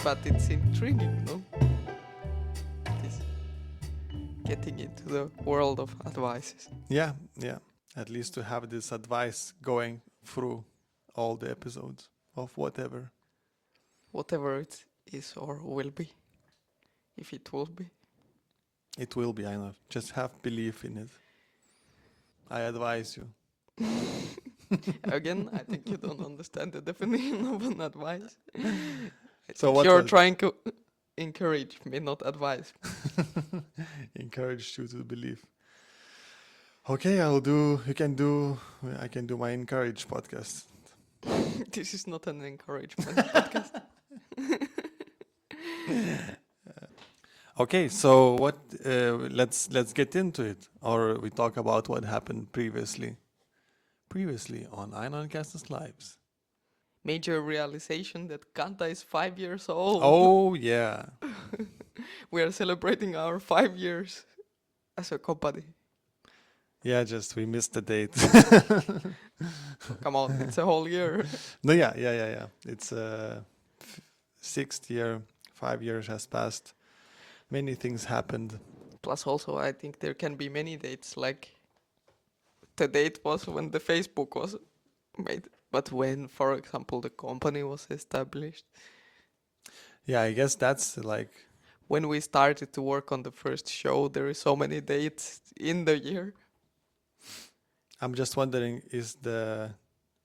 but it's intriguing, no? This getting into the world of advices. Yeah. At least to have this advice going through all the episodes of whatever. Whatever it is or will be. If it will be. It will be, I know. Just have belief in it. I advise you. Again, I think you don't understand the definition of an advice. So what You're was- trying to encourage me, not advise. Encourage you to believe. Okay, I can do my encourage podcast. This is not an encouragement podcast. Okay, so what? Let's get into it, or we talk about what happened previously. Previously on Aino and Kestas lives. Major realization that Kanta is 5 years old. Oh yeah, We are celebrating our 5 years as a company. yeah. Just we missed the date. Come on, it's a whole year. No, yeah. It's 6th year. 5 years has passed. Many things happened. Plus also I think there can be many dates, like the date was when the Facebook was made. But when, for example, the company was established. Yeah, I guess that's like. When we started to work on the first show, there is so many dates in the year. I'm just wondering,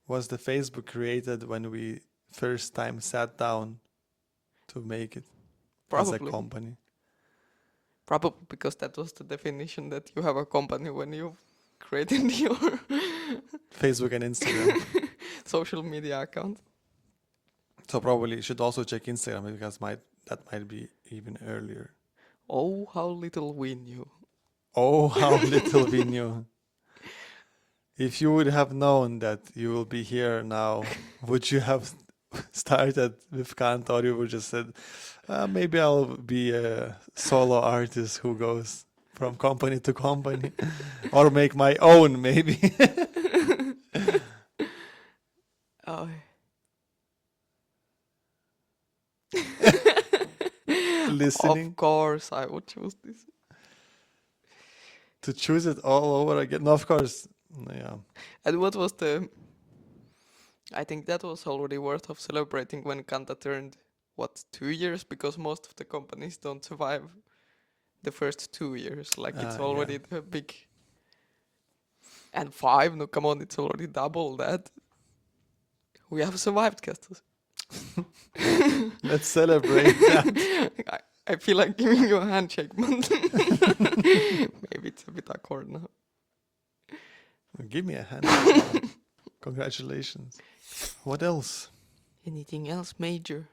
was the Facebook created when we first time sat down to make it as a Probably. company? Probably because that was the definition that you have a company when you created your Facebook and Instagram. social media account. So probably you should also check Instagram because that might be even earlier. Oh, how little we knew. Oh, how little we knew. If you would have known that you will be here now, would you have started with Kanta, or you would just said, maybe I'll be a solo artist who goes from company to company, or make my own maybe. Oh. Listening. Of course, I would choose this. To choose it all over again. No, of course. Yeah. And what was I think that was already worth of celebrating when Kanta turned, 2 years? Because most of the companies don't survive the first 2 years. Like, it's already the big... And 5, no, come on, it's already double that. We have survived, Kęstas. Let's celebrate that. I feel like giving you a handshake, but maybe it's a bit awkward now. Give me a hand. Congratulations. What else? Anything else major?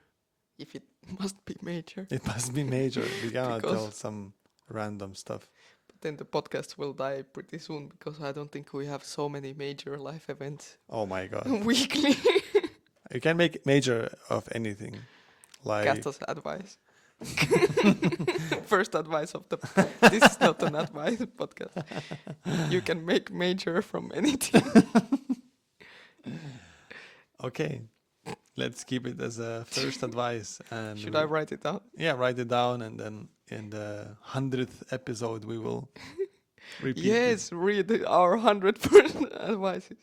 If it must be major. It must be major. We cannot Because- tell some random stuff. But then the podcast will die pretty soon because I don't think we have so many major life events Oh my god. weekly. You can make major of anything. Like Kęstas advice. First advice of the... This is not an advice podcast. You can make major from anything. okay. Let's keep it as a first advice. And Should I write it down? Yeah, write it down, and then in the 100th episode we will repeat it. Yes, read our 100% advices.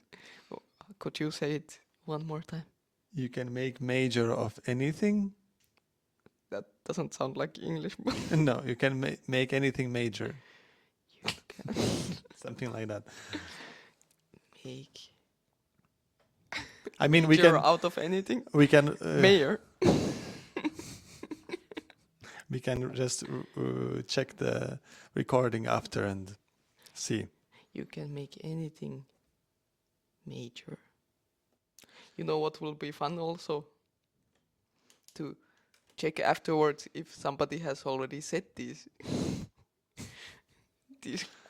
Oh, could you say it one more time? You can make major of anything. That doesn't sound like English, but No, you can make anything major. you can Something like that. make I mean, we major can out of anything. we can Mayor. we can just check the recording after and see. You can make anything major. You know what will be fun also? To check afterwards if somebody has already said these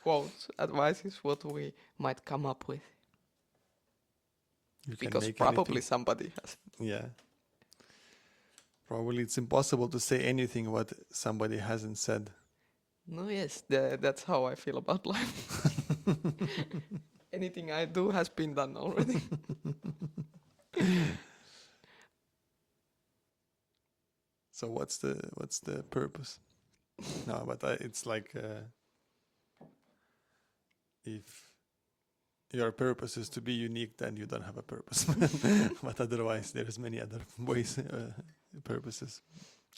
quotes, advices, what we might come up with. You can Because make probably anything. somebody has. Yeah. Probably it's impossible to say anything what somebody hasn't said. No, yes, that's how I feel about life. Anything I do has been done already. So what's the purpose? No, but it's like if your purpose is to be unique, then you don't have a purpose. But otherwise, there's many other ways, purposes,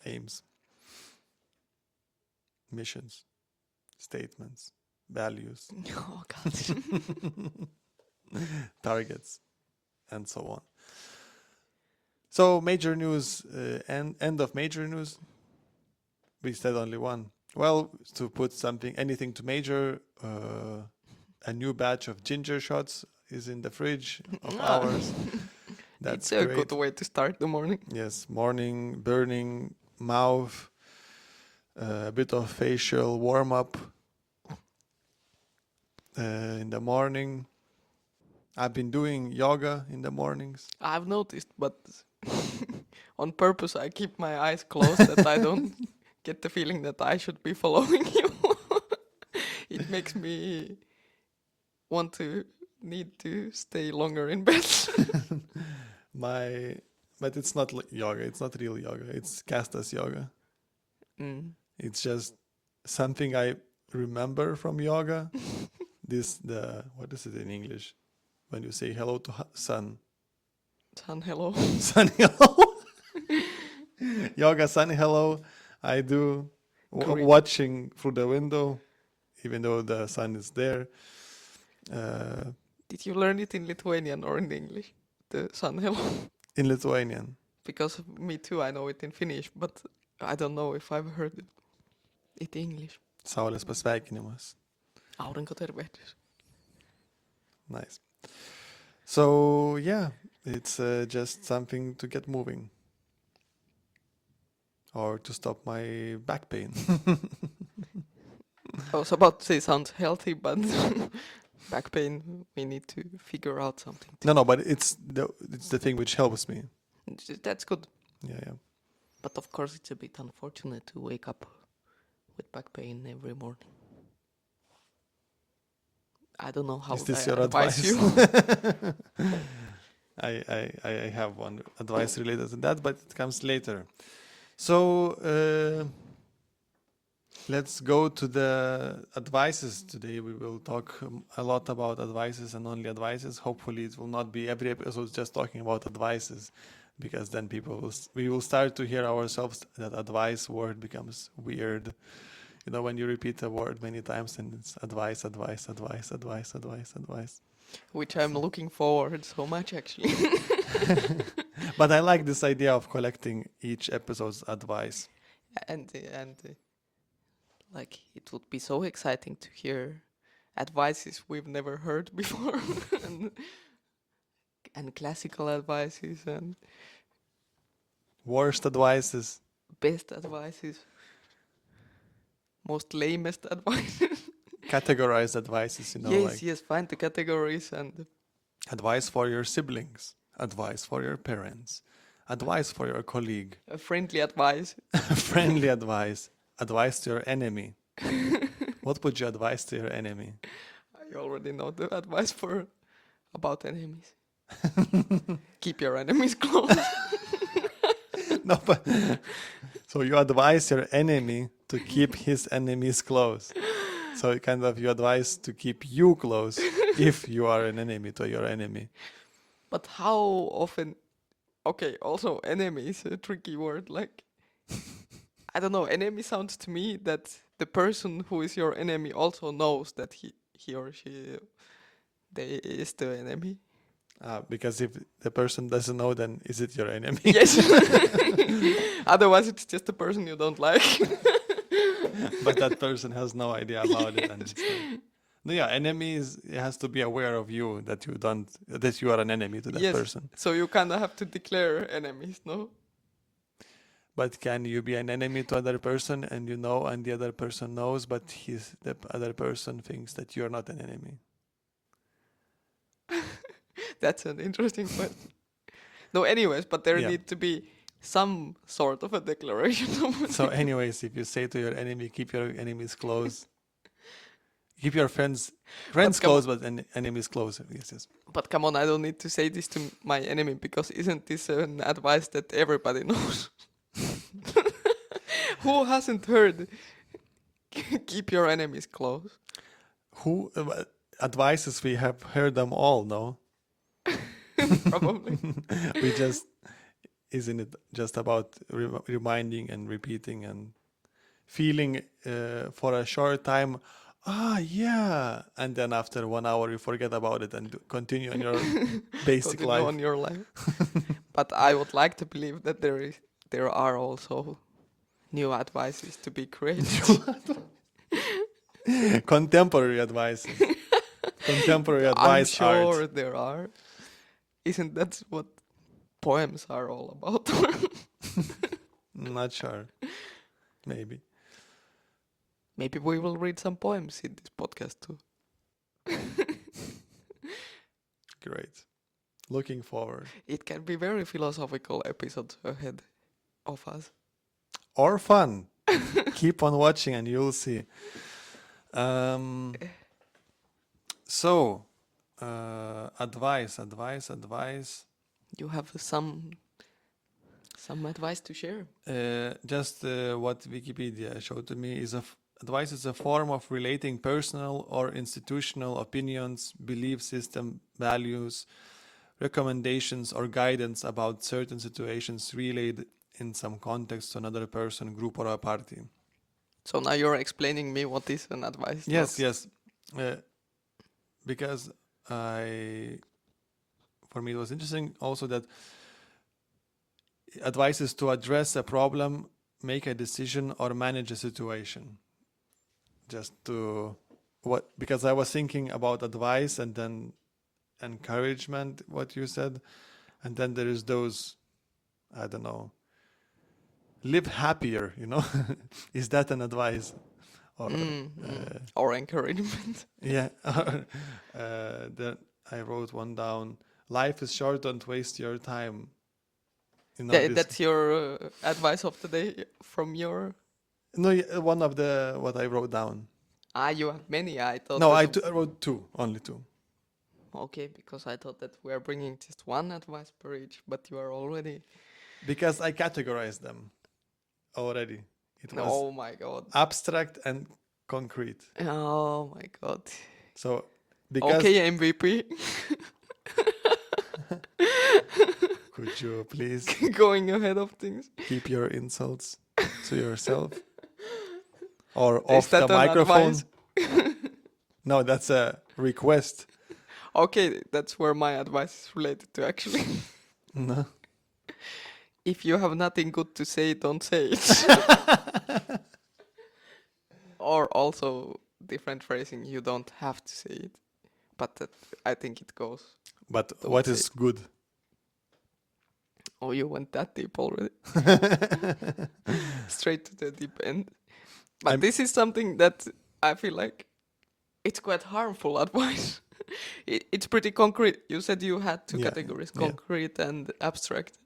aims, missions, statements, values, Oh God. targets, and so on. So major news and end of major news. We said only one. Well, to put anything to major, a new batch of ginger shots is in the fridge of ours. That's It's a great. good way to start the morning. Yes, morning, burning mouth, a bit of facial warm up in the morning. I've been doing yoga in the mornings. I've noticed, but on purpose I keep my eyes closed that I don't get the feeling that I should be following you. It makes me need to stay longer in bed. But it's not yoga. It's not real yoga. It's Kęstas yoga. It's just something I remember from yoga. What is it in English? When you say hello to sun. Sun hello. Sun hello. Yoga sun hello. I do watching through the window, even though the sun is there. Did you learn it in Lithuanian or in English? The sun hello. In Lithuanian. Because me too, I know it in Finnish, but I don't know if I've heard it in English. Saulės pasveikinimas. Aurinko tervehdys. Nice. So yeah, it's just something to get moving. Or to stop my back pain. I was about to say sounds healthy, but back pain, we need to figure out something. No, but it's the thing which helps me. That's good. Yeah. But of course it's a bit unfortunate to wake up with back pain every morning. I don't know how Is this I your advise advice? you. I have one advice related to that, but it comes later. So let's go to the advices. Today we will talk a lot about advices and only advices. Hopefully it will not be every episode just talking about advices, because then we will start to hear ourselves that advice word becomes weird. You know, when you repeat a word many times and it's advice. Which I'm looking forward so much actually. But I like this idea of collecting each episode's advice. And like it would be so exciting to hear advices we've never heard before. and classical advices and Worst advices. best advices. Most lamest advices. Categorized advices, you know, Yes, find the categories and advice for your siblings, advice for your parents, advice for your colleague, a friendly advice. friendly advice to your enemy. What would you advise to your enemy? I already know the advice about enemies. Keep your enemies close. No, but so you advise your enemy to keep his enemies close. So you advise to keep you close if you are an enemy to your enemy. But how often? Okay, also enemy is a tricky word. Like, I don't know. Enemy sounds to me that the person who is your enemy also knows that he or she is the enemy. Because if the person doesn't know, then is it your enemy? Yes. Otherwise, it's just a person you don't like. But that person has no idea about it. And it's like, no, yeah, enemies has to be aware of you that you are an enemy to that person. So you kind of have to declare enemies, no? But can you be an enemy to other person and you know, and the other person knows, but the other person thinks that you're not an enemy? That's an interesting question. No, anyways, but there need to be some sort of a declaration. So anyways, if you say to your enemy, keep your enemies close. Keep your friends close, but enemies close. Yes. But come on, I don't need to say this to my enemy, because isn't this an advice that everybody knows? Who hasn't heard? Keep your enemies close. Who advices we have heard them all, no? Probably. We just isn't it just about reminding and repeating and feeling for a short time, yeah, and then after 1 hour you forget about it and continue on your basic Continue life. on your life. But I would like to believe that there are also new advices to be created. Contemporary advices. Contemporary I'm advice sure art. there are. Isn't that what poems are all about? Not sure. Maybe. Maybe we will read some poems in this podcast too. Great. Looking forward. It can be very philosophical episodes ahead of us. Or fun. Keep on watching and you'll see. So, advice. You have some advice to share? Just what Wikipedia showed to me is advice is a form of relating personal or institutional opinions, belief system, values, recommendations, or guidance about certain situations relayed in some context to another person, group, or a party. So now you're explaining me what is an advice. Yes. Because for me it was interesting also that advice is to address a problem, make a decision, or manage a situation. Just to because I was thinking about advice and then encouragement, what you said, and then there is those, I don't know, live happier, Is that an advice? Or or encouragement. yeah, then I wrote one down. Life is short, don't waste your time. That's your advice of the day from your... No, one of what I wrote down. You have many. I thought... No, I wrote only two. Okay, because I thought that we are bringing just one advice per each, but you are already... Because I categorized them already. It was Oh my god. abstract and concrete. Oh my god. So, because... Okay, MVP. Could you please Going ahead of things. keep your insults to yourself? Or Is off the that an microphone? advice? No, that's a request. Okay, that's where my advice is related to, actually. No. If you have nothing good to say, don't say it. Or also different phrasing, you don't have to say it. But I think it goes. But Don't what say is good? Oh, you went that deep already. Straight to the deep end. But this is something that I feel like it's quite harmful advice. It's pretty concrete. You said you had two categories, concrete and abstract.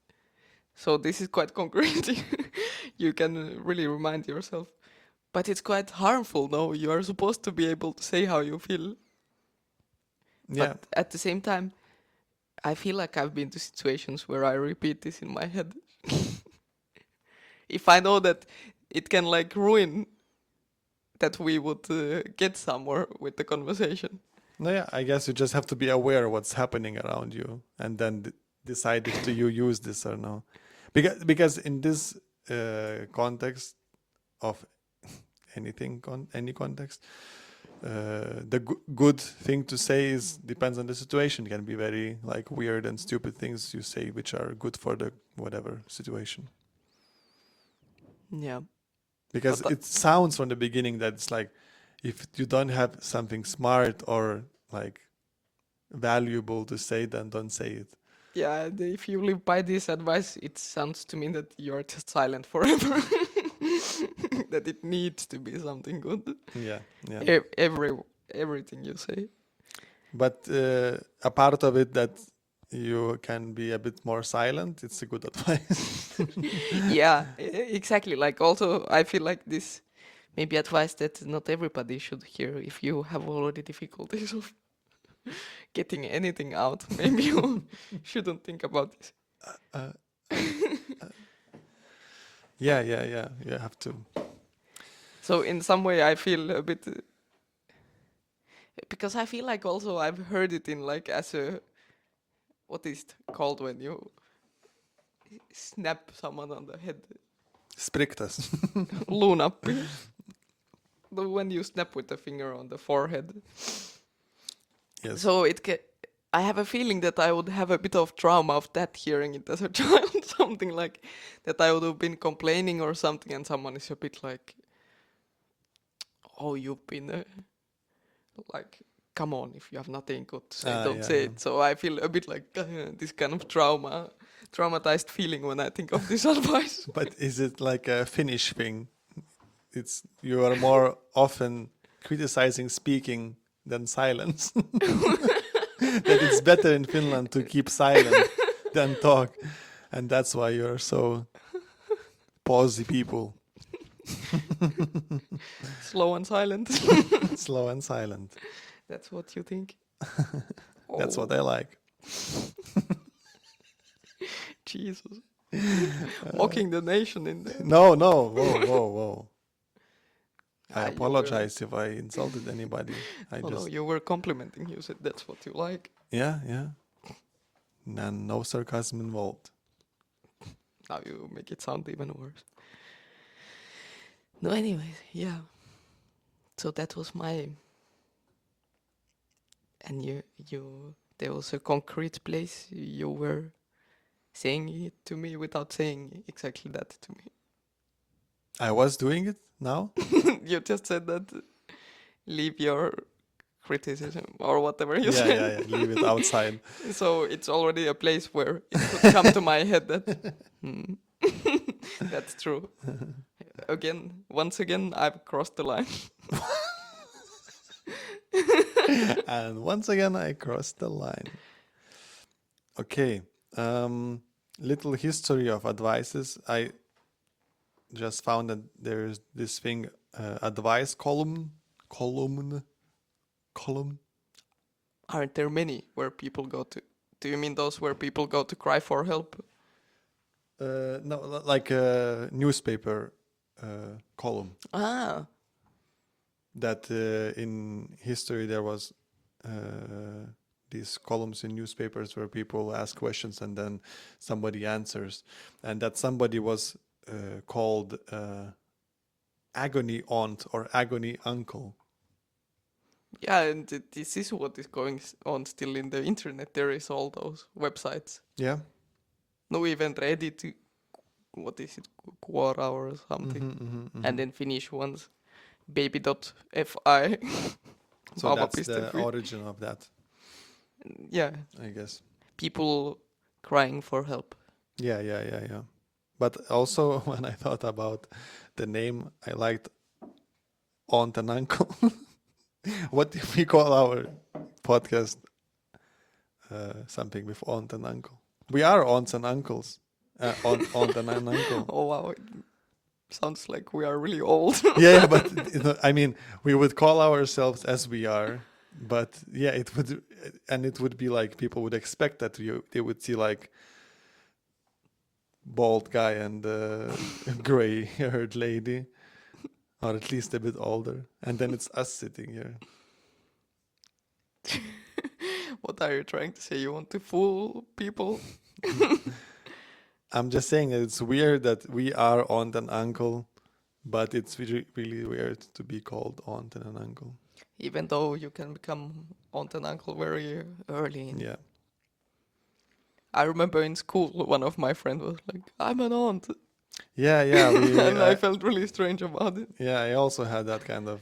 So this is quite concrete. You can really remind yourself. But it's quite harmful, no? You are supposed to be able to say how you feel. Yeah. But at the same time, I feel like I've been to situations where I repeat this in my head. If I know that it can like ruin that we would get somewhere with the conversation. No, yeah, I guess you just have to be aware of what's happening around you and then decide if you use this or no. Because in this context of any context, the good thing to say depends on the situation. It can be very like weird and stupid things you say which are good for the whatever situation. Yeah. Because it sounds from the beginning that it's like if you don't have something smart or like valuable to say, then don't say it. Yeah, if you live by this advice, it sounds to me that you're just silent forever. That it needs to be something good. Yeah. Everything you say. But a part of it that you can be a bit more silent, it's a good advice. Yeah, exactly. Like also, I feel like this may be advice that not everybody should hear. If you have already difficulties of getting anything out, maybe you shouldn't think about this. Yeah. You have to. So in some way I feel a bit because I feel like also I've heard it in like as a what is it called when you snap someone on the head? Spriktas. Luunappi. When you snap with the finger on the forehead. Yes. So I have a feeling that I would have a bit of trauma of that hearing it as a child. Something like that I would have been complaining or something and someone is a bit like, oh, you've been like, come on, if you have nothing good to say, don't say it. So I feel a bit like this kind of traumatized feeling when I think of this advice. But is it like a Finnish thing? You are more often criticizing speaking than silence. That it's better in Finland to keep silent than talk, and that's why you're so pausey people. Slow and silent. Slow and silent. That's what you think? That's what I like. Jesus. Mocking the nation in there. No. Whoa. I You apologize if I insulted anybody. No, you were complimenting. You said that's what you like. Yeah. And no sarcasm involved. Now you make it sound even worse. No, anyways, yeah. So that was my... And there was a concrete place you were saying it to me without saying exactly that to me. I was doing it now? You just said that leave your criticism or whatever you Yeah, said. yeah, leave it outside. So it's already a place where it could come to my head that that's true. Once again, I've crossed the line. And once again, I crossed the line. Okay. Little history of advices. I just found that there's this thing, advice column. Aren't there many where people go to? Do you mean those where people go to cry for help? No, like a newspaper column. Ah, That in history there was these columns in newspapers where people ask questions and then somebody answers, and that somebody was called agony aunt or agony uncle. yeah, and this is what is going on still in the internet. There is all those websites. Yeah. No, even Reddit, what is it, Quora or something. And then Finnish ones, baby.fi. So that's the origin of that, Yeah, I guess. people crying for help. Yeah. But also when I thought about the name, I liked aunt and uncle. What if we call our podcast something with aunt and uncle? We are aunts and uncles. Aunt and an uncle. Oh wow, it sounds like we are really old. Yeah, but I mean, we would call ourselves as we are, but yeah, it would be like people would expect that they would see like bald guy and gray-haired lady, or at least a bit older, and then it's us sitting here. What are you trying to say? You want to fool people? I'm just saying that it's weird that we are aunt and uncle, but it's really, really weird to be called aunt and an uncle. Even though you can become aunt and uncle very early. Yeah. I remember in school, one of my friends was like, I'm an aunt. Yeah. And I felt really strange about it. Yeah, I also had that kind of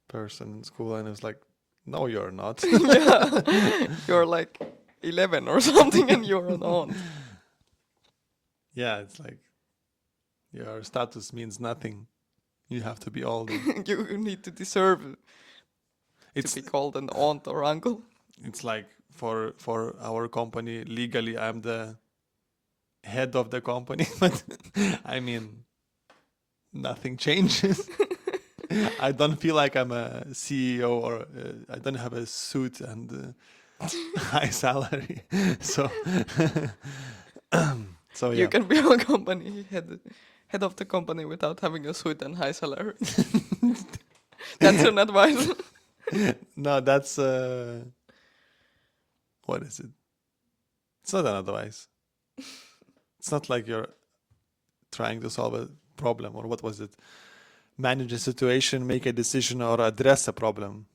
person in school, and it was like, no, you're not. Yeah, you're like 11 or something and you're an aunt. Yeah, it's like your status means nothing. You have to be older. You need to deserve to be called an aunt or uncle. It's like for our company, legally I'm the head of the company, but I mean, nothing changes. I don't feel like I'm a CEO or I don't have a suit and high salary. So, so yeah. You can be a company head head of the company without having a suit and high salary. That's an advice. No, that's what is it? It's not an advice. It's not like you're trying to solve a problem, or what was it? Manage a situation, make a decision, or address a problem.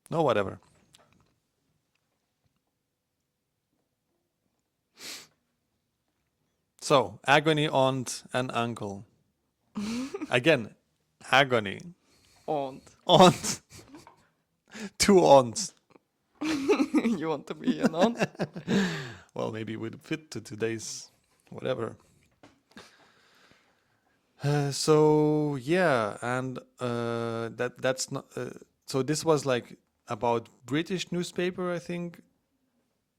No, whatever. So, agony, aunt, and uncle. Again, agony. Aunt. Aunt. Two aunts. You want to be an aunt? Well, maybe it would fit to today's whatever. So yeah, and that's not. So this was like about British newspaper, I think.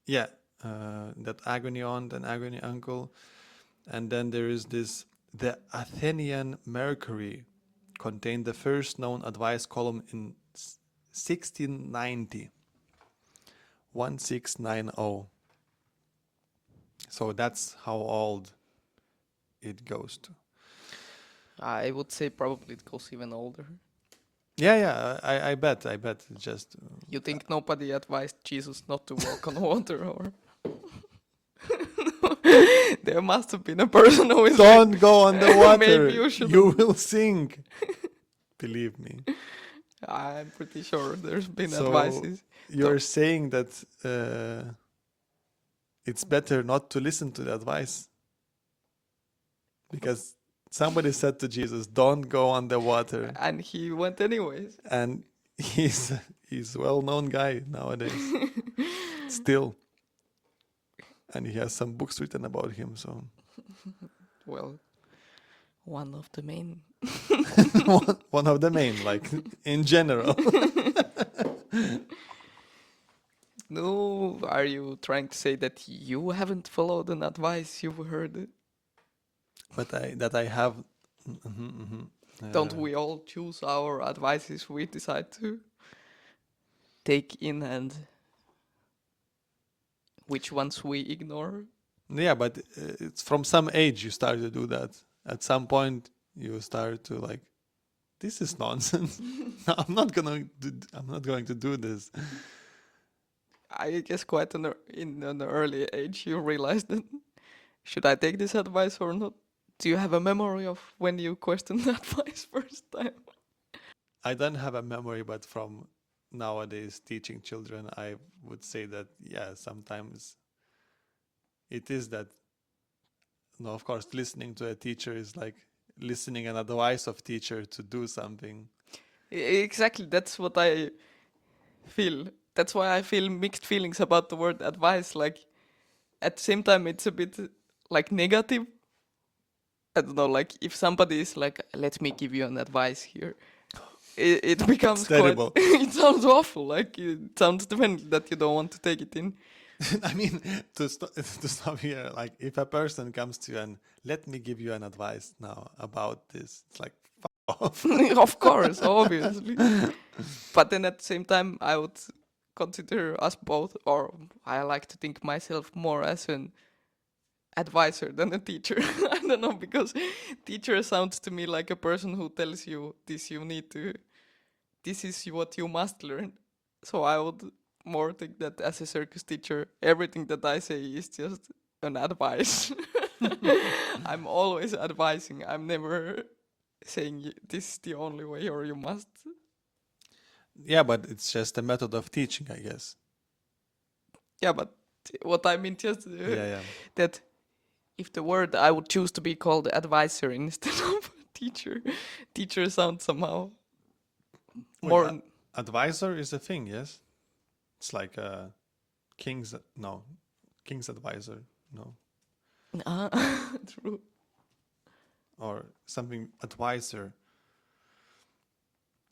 Yeah, that agony aunt and agony uncle, and then there is this. The Athenian Mercury contained the first known advice column in 1690. 1690. So that's how old it goes to. I would say probably it goes even older. Yeah, I bet. It's just You think nobody advised Jesus not to walk on water, or there must have been a person who is don't go on the water. Maybe you should. You will sink. Believe me. I'm pretty sure there's been So, advices. You're saying that it's better not to listen to the advice because somebody said to Jesus, "Don't go on the water," And he went anyways. and he's well-known guy nowadays still, and he has some books written about him. So Well, one of the main. one of the main, like in general. No, are you trying to say that you haven't followed an advice you've heard? But I have. Don't we all choose our advices we decide to take in, and which ones we ignore? Yeah, but it's from some age you start to do that. At some point, you start to like, this is nonsense. I'm not going to do this. I guess quite in an early age you realize that, should I take this advice or not? Do you have a memory of when you questioned the advice first time? I don't have a memory, but from nowadays teaching children, I would say that, yeah, sometimes it is that, no, of course, listening to a teacher is like listening an advice of teacher to do something. Exactly, that's what I feel. That's why I feel mixed feelings about the word advice. Like, at the same time, it's a bit like negative. I don't know, like if somebody is like, let me give you an advice here, it becomes terrible. It sounds awful. Like it sounds definitely that you don't want to take it in. I mean, to stop here, like if a person comes to you and let me give you an advice now about this, it's like, fuck off. Of course, obviously. But then at the same time, I would consider us both, or I like to think myself more as an advisor than a teacher. I don't know, because teacher sounds to me like a person who tells you this is what you must learn. So I would more think that as a circus teacher, everything that I say is just an advice. I'm always advising. I'm never saying this is the only way or you must. Yeah, but it's just a method of teaching, I guess. Yeah, but what I mean just Yeah. that if the word I would choose to be called advisor instead of teacher sounds somehow more. Wait, advisor is a thing, yes? It's like a king's advisor, no, True. or something advisor.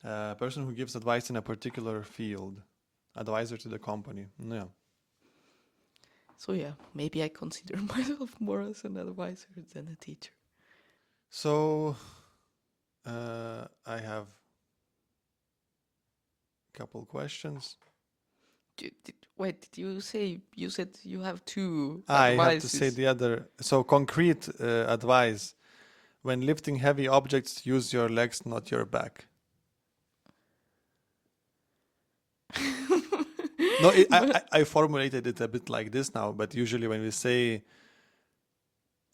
A person who gives advice in a particular field, advisor to the company. Yeah. So yeah, maybe I consider myself more as an advisor than a teacher. So, I have a couple questions. Wait, did you say, you said you have two I have to advices? say the other. So concrete advice. When lifting heavy objects, use your legs, not your back. No, I formulated it a bit like this now, but usually when we say,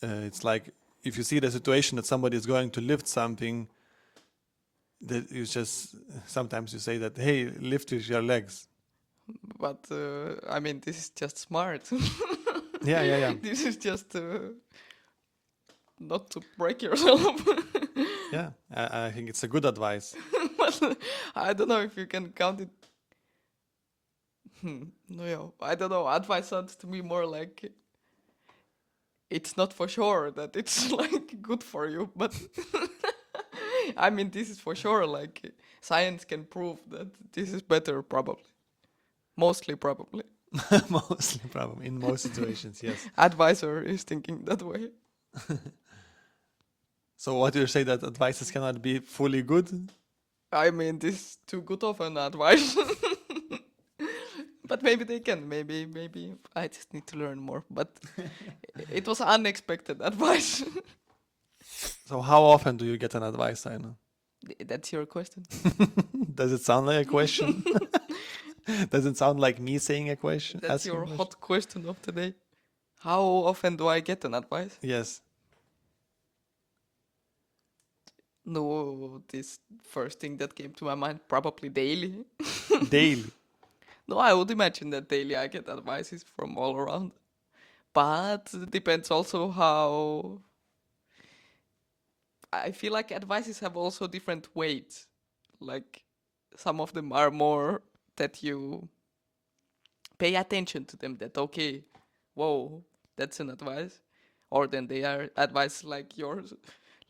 it's like if you see the situation that somebody is going to lift something, that you just sometimes you say that, hey, lift with your legs. But I mean, this is just smart. Yeah. This is just not to break yourself. Yeah, I think it's a good advice. But I don't know if you can count it. No, yeah, I don't know. Advice sounds to me more like it's not for sure that it's like good for you, but I mean, this is for sure. Like science can prove that this is better, probably, mostly probably. Mostly, probably in most situations, yes. Advisor is thinking that way. So what do you say, that advices cannot be fully good? I mean, this is too good of an advice. But maybe they can. Maybe I just need to learn more. But it was unexpected advice. So how often do you get an advice, Aino? That's your question. Does it sound like a question? Does it sound like me saying a question? That's asking a your question? hot question of the day. How often do I get an advice? Yes. No, this first thing that came to my mind, probably daily. Daily. No, I would imagine that daily I get advices from all around. But it depends also how. I feel like advices have also different weights. Like some of them are more that you pay attention to them, that okay, whoa, that's an advice. Or then they are advice like yours,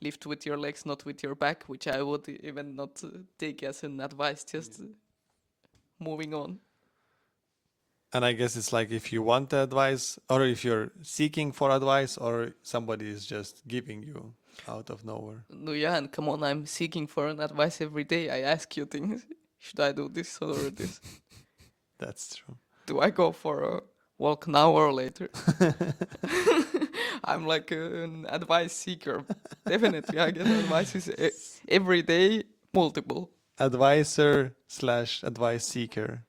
lift with your legs, not with your back, which I would even not take as an advice, just moving on. And I guess it's like if you want the advice, or if you're seeking for advice, or somebody is just giving you out of nowhere. No, yeah, and come on, I'm seeking for an advice every day. I ask you things. Should I do this or this? That's true. Do I go for a walk now or later? I'm like an advice seeker. Definitely, I get advices every day, multiple. Advisor / advice seeker.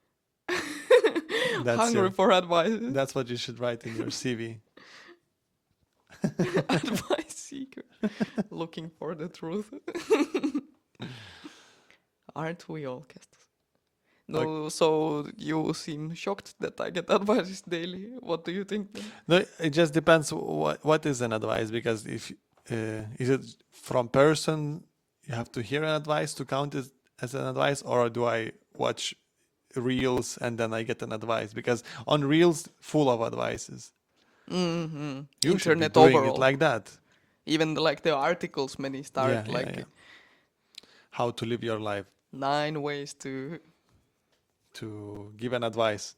Hungry for advice. That's what you should write in your CV. Advice seeker. Looking for the truth. Aren't we all, Kęstas? No, so you seem shocked that I get advice daily. What do you think then? No, it just depends what is an advice, because if is it from person you have to hear an advice to count it as an advice, or do I watch reels and then I get an advice? Because on reels full of advices. Mm-hmm. You should be Internet doing overall. it like that. Even like the articles, many start Yeah, like yeah. How to live your life, 9 ways to to give an advice.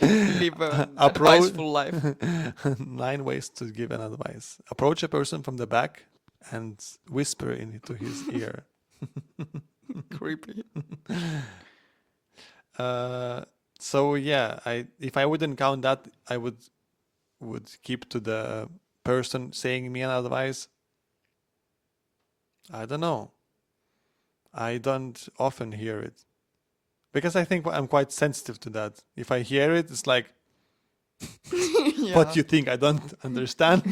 live an adviseful life. 9 ways to give an advice. Approach a person from the back and whisper into his ear. Creepy. So yeah, if I wouldn't count that, I would keep to the person saying me an advice. I don't know. I don't often hear it, because I think I'm quite sensitive to that. If I hear it, it's like, Yeah. what you think I don't understand?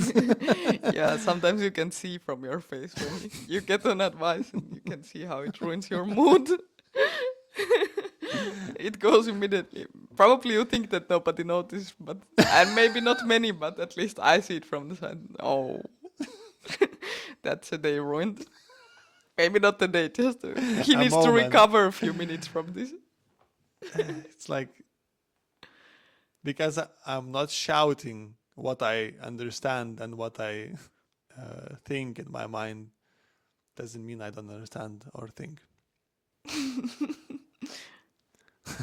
Yeah, sometimes you can see from your face when you get an advice and you can see how it ruins your mood. It goes immediately. Probably you think that nobody noticed, but and maybe not many, but at least I see it from the side. Oh, that's a day ruined. Maybe not a day, just he A needs to moment. recover a few minutes from this. It's like, because I'm not shouting what I understand and what I think in my mind, doesn't mean I don't understand or think.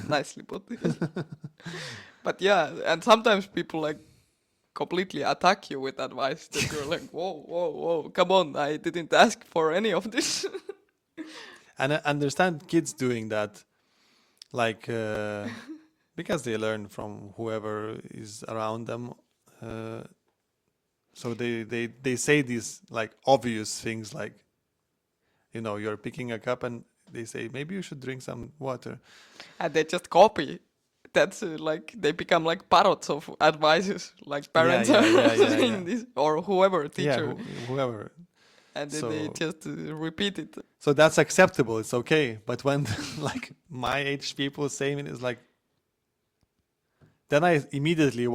Nicely put. But yeah, and sometimes people like completely attack you with advice that you're like, whoa, come on, I didn't ask for any of this. And I understand kids doing that, like, because they learn from whoever is around them. So they say these like obvious things like, you're picking a cup and they say maybe you should drink some water. And they just copy. That's like they become like parrots of advices. Like parents are saying this, or whoever, teacher, Whoever. and then So- they just repeat it. So that's acceptable. It's okay. But when like my age people saying it is like, then I immediately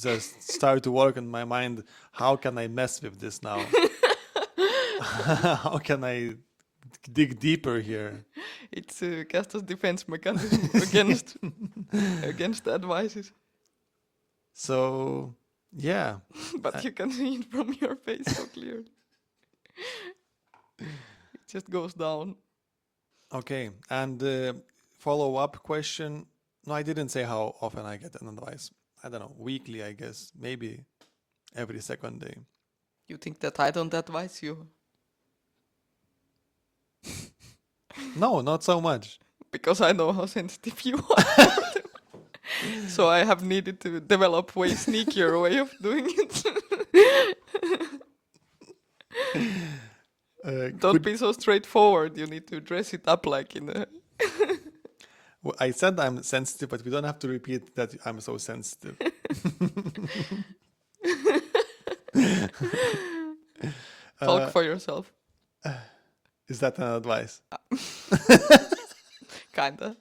just start to work in my mind. How can I mess with this now? How can I dig deeper here? It's Kęstas' defense mechanism against advices. So yeah, But you can see it from your face so clearly. It just goes down. okay. And follow-up question. No, I didn't say how often I get an advice. I don't know, weekly, I guess, maybe every second day. You think that I don't advise you? No, not so much. Because I know how sensitive you are. So I have needed to develop way sneakier way of doing it. Don't be so straightforward. You need to dress it up like in a... Well, I said I'm sensitive, but we don't have to repeat that I'm so sensitive. Talk for yourself. Is that an advice? Kinda.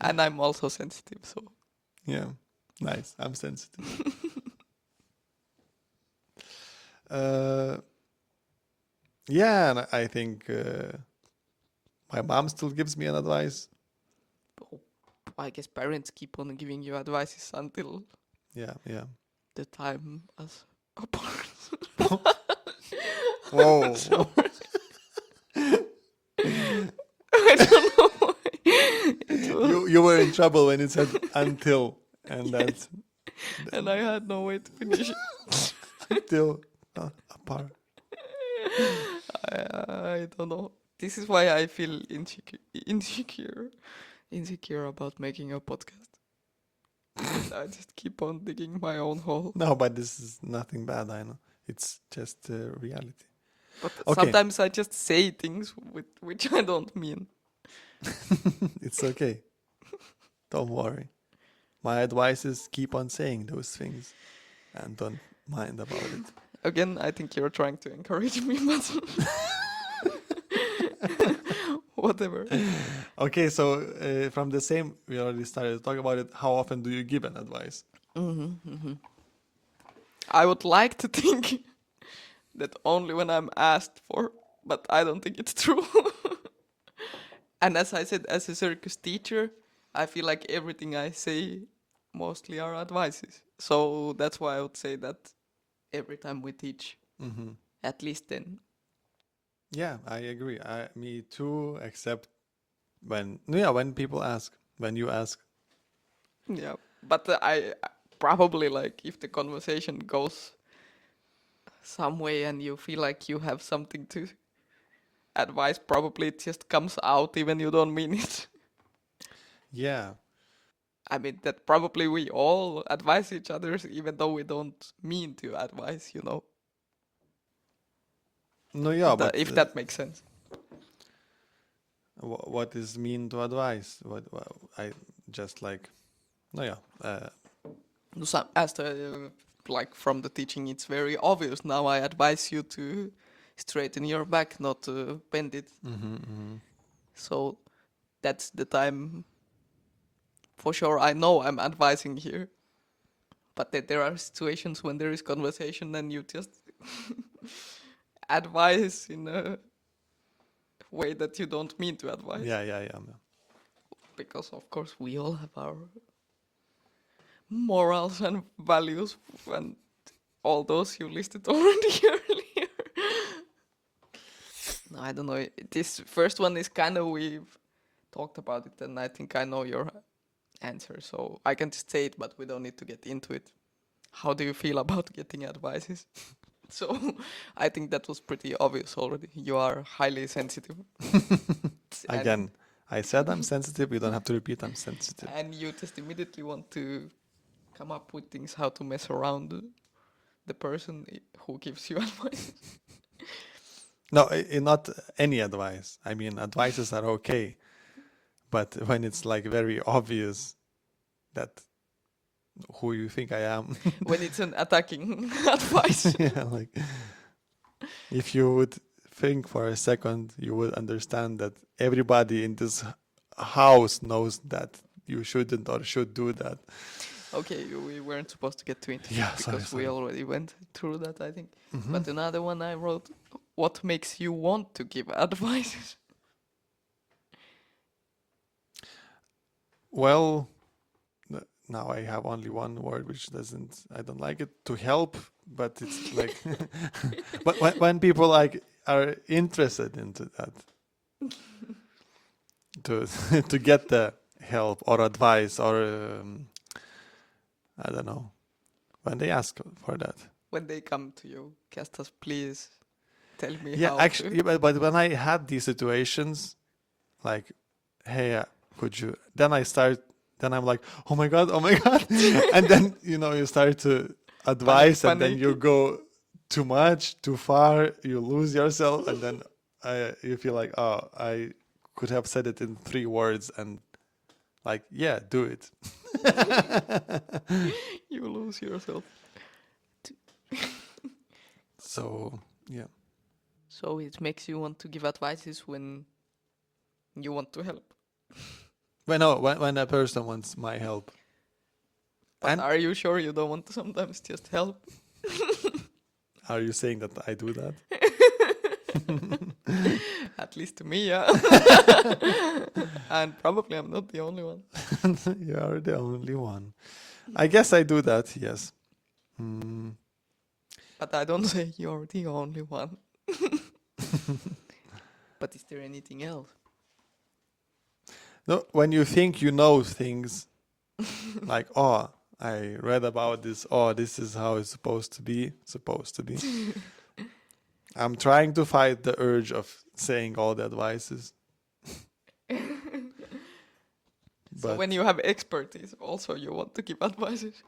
And I'm also sensitive, so... Yeah, nice. I'm sensitive. Yeah, and I think my mom still gives me an advice. I guess parents keep on giving you advices until Yeah. the time as apart. Whoa. I don't know why. It was, You were in trouble when it said until, and that's and I had no way to finish it. until apart. I don't know. This is why I feel insecure about making a podcast. I just keep on digging my own hole. No, but this is nothing bad, I know. It's just reality. But Okay. sometimes I just say things which I don't mean. It's okay. Don't worry. My advice is keep on saying those things and don't mind about it. Again, I think you're trying to encourage me, but whatever. Okay, so from the same, we already started to talk about it. How often do you give an advice? I would like to think that only when I'm asked for, but I don't think it's true. And as I said, as a circus teacher, I feel like everything I say mostly are advices. So that's why I would say that every time we teach, at least then. Yeah, I agree. Me too, except when people ask, when you ask. Yeah, but I probably like if the conversation goes some way and you feel like you have something to advise, probably it just comes out even you don't mean it. Yeah. I mean that probably we all advise each other even though we don't mean to advise, you know. No, yeah, but If that makes sense. what is mean to advise? What I just like, no, yeah. As the like from the teaching, it's very obvious. Now I advise you to straighten your back, not to bend it. So that's the time. For sure, I know I'm advising here, but that there are situations when there is conversation and you just advise in a way that you don't mean to advise. Yeah. Because of course we all have our morals and values and all those you listed already earlier. No, I don't know. This first one is kind of, we've talked about it and I think I know your answer, so I can just say it, but we don't need to get into it. How do you feel about getting advices? So I think that was pretty obvious already. You are highly sensitive. Again, I said I'm sensitive. You don't have to repeat I'm sensitive. And you just immediately want to come up with things how to mess around the person who gives you advice. No, not any advice. I mean, advices are okay, but when it's like very obvious that who you think I am, When it's an attacking advice. yeah, like if you would think for a second, you would understand that everybody in this house knows that you shouldn't or should do that. Okay, we weren't supposed to get too into Yeah, it sorry, because sorry. we already went through that, I think. Mhm. But another one I wrote, what makes you want to give advice? Well, now I have only one word which I don't like it, to help, but it's like, but when people like are interested into that, to to get the help or advice or I don't know, when they ask for that. When they come to you, Kęstas, please tell me Yeah, how actually, to. but when I had these situations, like, hey, could you? Then I'm like, oh my god, and then you start to advise, and then you Panic. go too much, too far, you lose yourself, and then you feel like, oh, I could have said it in 3 words, and like, yeah, do it. You lose yourself. So yeah. So it makes you want to give advices when you want to help. When a person wants my help, But and are you sure you don't want to sometimes just help? are you saying that I do that? At least to me, yeah. And probably I'm not the only one. You are the only one. I guess I do that, yes. But I don't say you're the only one. But is there anything else? No, when you think you know things, like, oh, I read about this, oh, this is how it's supposed to be. I'm trying to fight the urge of saying all the advices. So when you have expertise, also you want to give advices.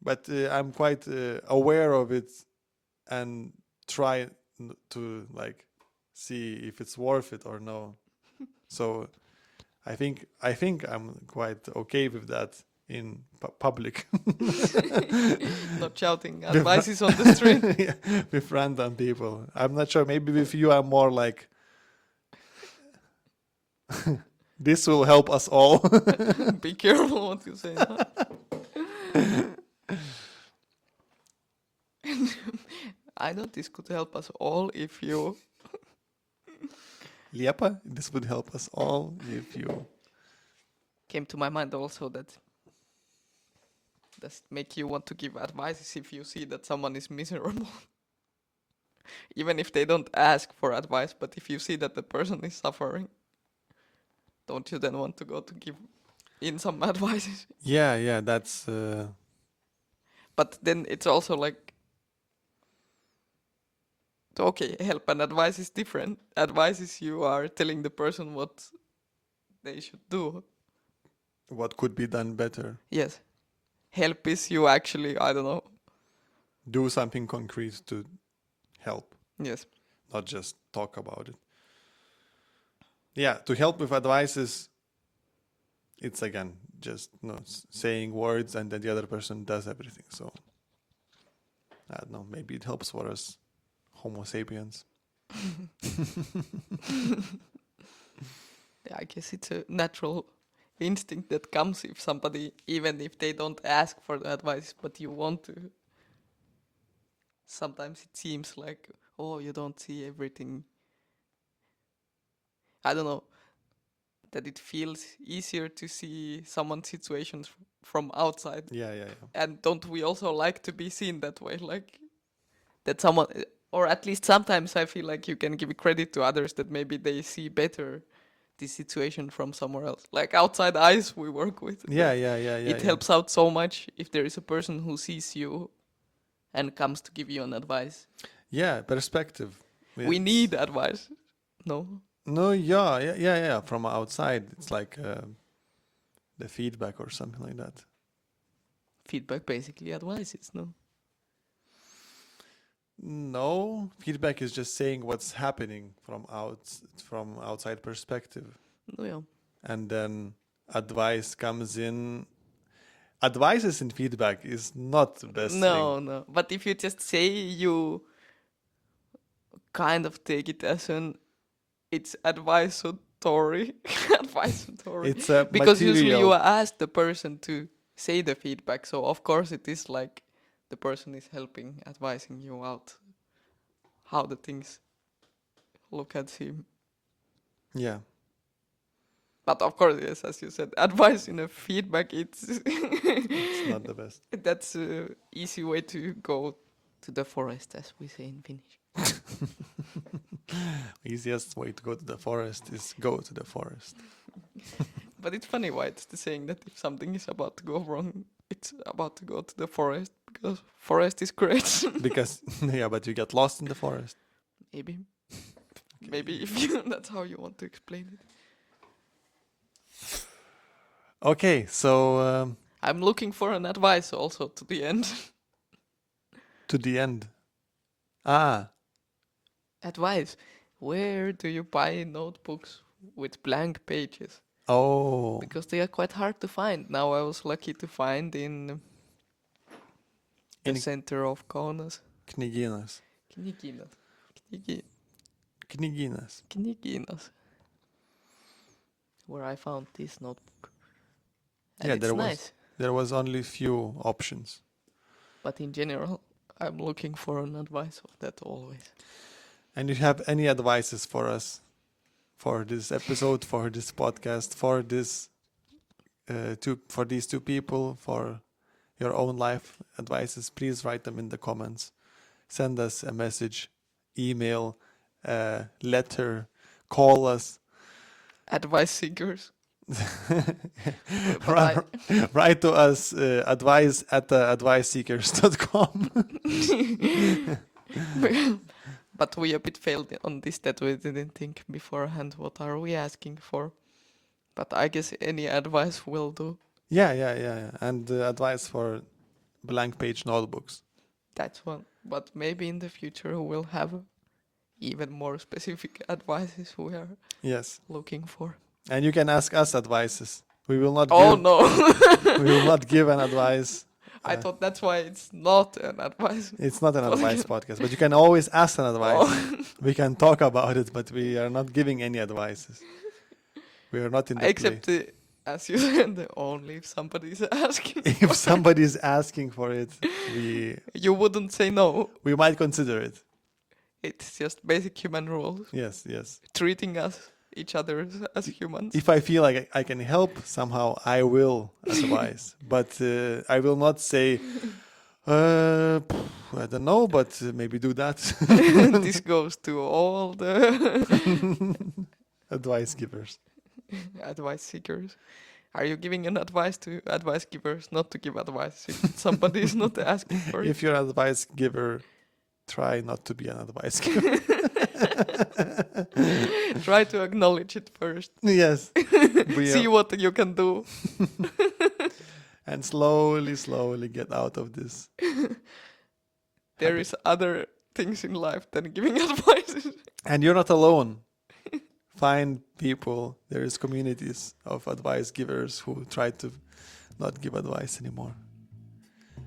But I'm quite aware of it and try to like see if it's worth it or no. So I think I'm quite okay with that in public. Not shouting advices on the street. Yeah, with random people. I'm not sure. Maybe with you, I'm more like, this will help us all. Be careful what you say. Huh? I know this could help us all if you. Liepa, this would help us all if you. Came to my mind also that does it make you want to give advices if you see that someone is miserable? Even if they don't ask for advice, but if you see that the person is suffering, don't you then want to go to give in some advices? Yeah, that's. But then it's also like, okay, help and advice is different. Advice is you are telling the person what they should do. What could be done better? Yes. Help is you actually, I don't know. Do something concrete to help, Yes. not just talk about it. Yeah, to help with advices, it's again just saying words and then the other person does everything. So I don't know, maybe it helps for us Homo sapiens. Yeah, I guess it's a natural instinct that comes if somebody, even if they don't ask for the advice, but you want to. Sometimes it seems like, oh, you don't see everything. I don't know, that it feels easier to see someone's situations from outside. Yeah. And don't we also like to be seen that way? Like, that someone, or at least sometimes I feel like you can give credit to others that maybe they see better the situation from somewhere else. Like outside eyes we work with. Yeah. It helps out so much if there is a person who sees you and comes to give you an advice. Yeah, perspective. We need advice. No? No, yeah. From outside, it's like the feedback or something like that. Feedback basically advices, no? No, feedback is just saying what's happening from outside perspective. No, yeah. And then advice comes in. Advices in feedback is not the best thing. No. But if you just say you kind of take it as it's advisory. Advisory. It's a Because usually you material. ask the person to say the feedback, so of course it is like the person is helping, advising you out how the things look at him. Yeah. But of course, yes, as you said, advice in a feedback, it's It's not the best. that's an easy way to go to the forest, as we say in Finnish. Easiest way to go to the forest is go to the forest. But it's funny why it's the saying that if something is about to go wrong, it's about to go to the forest, because forest is great. Because yeah, but you get lost in the forest. Maybe. Maybe if you, that's how you want to explain it. Okay, so I'm looking for an advice also to the end. to the end. Ah, Advice. Where do you buy notebooks with blank pages? oh, Because they are quite hard to find. Now I was lucky to find in the In- center of Kaunas. kniginas. Kniginas. Kniginas. Where I found this notebook. And Yeah, it's there was- nice. There was only few options. But in general, I'm looking for an advice of that always. And if you have any advices for us, for this episode, for this podcast, for this for these two people, for your own life advices, please write them in the comments. Send us a message, email, letter, call us. Advice seekers. But Write to us advice at adviceseekers.com. But we a bit failed on this, that we didn't think beforehand what are we asking for. But I guess any advice will do. Yeah. And advice for blank page notebooks. That's one. But maybe in the future we'll have even more specific advices we are Yes. looking for. And you can ask us advices. We will not Oh give, no! we will not give an advice. I thought that's why it's not an advice. It's not an advice podcast, but you can always ask an advice. Oh. We can talk about it, but we are not giving any advices. We are not in the Except, as you said, only if somebody is asking. if somebody is asking for it, You wouldn't say no. we might consider it. It's just basic human rules. Yes. Treating each other as humans. If I feel like I can help somehow, I will advise. But I will not say, I don't know, but maybe do that. This goes to all the Advice givers. advice seekers. Are you giving an advice to advice givers not to give advice if somebody is not asking for it? If you're an advice giver, try not to be an advice giver. Try to acknowledge it first. Yes. See what you can do. And slowly get out of this. There is other things in life than giving advice. And you're not alone. Find people. There is communities of advice givers who try to not give advice anymore.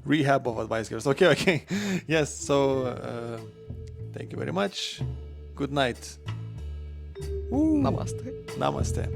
Rehab of advice givers. Okay. Yes, so thank you very much. Good night. Namaste. Namaste.